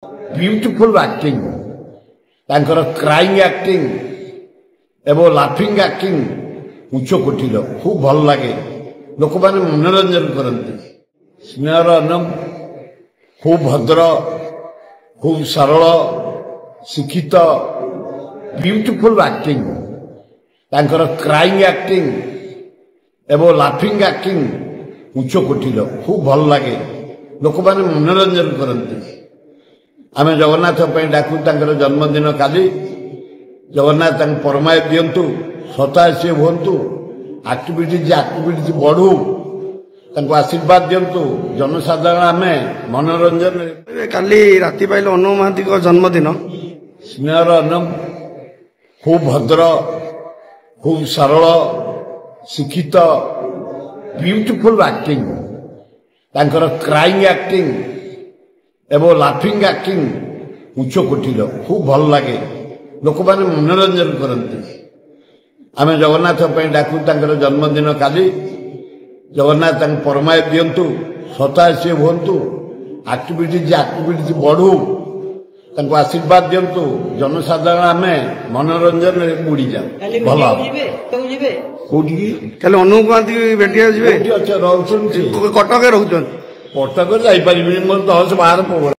beautiful acting तांकर crying acting एवं laughing acting उच्च कोटिर खूब भल लगे लोक मैंने मनोरंजन करते स्नेहर अनम खूब भद्र खूब सरल शिक्षित ब्यूटीफुल एक्टिंग तांकर क्राइंग एक्टिंग एवं लाफिंग एक्टिंग उच्च कोटिर खूब भल लगे लोक मैंने मनोरंजन करते आमे जगन्नाथ डाकू तांकर जन्मदिन काली जगन्नाथ परमाय दिंतु सतासी हूँ एक्टिविटी बढ़ू आशीर्वाद दिंतु जनसाधारण आमे मनोरंजन काली राति पाइले अनु महांती जन्मदिन स्नेहर अनम खूब भद्र खूब सरल शिक्षित ब्यूटीफुल एक्टिंग तांकर क्राइंग एक्टिंग एवं लाफिंग एक्टिंग उच्च कोटिर खूब भल लगे लोक मैंने मनोरंजन करते आमे जगन्नाथ डाकू तांकर जन्मदिन काली जगन्नाथ परमाय दिंतु सतासी हूँ एक्टिविटी बढ़ू आशीर्वाद दिंतु जनसाधारण आमे मनोरंजन बुड़ी जाऊ भल अनु महांती भेटिया रोचन कटक रोचन कटक जापर मोर 10-12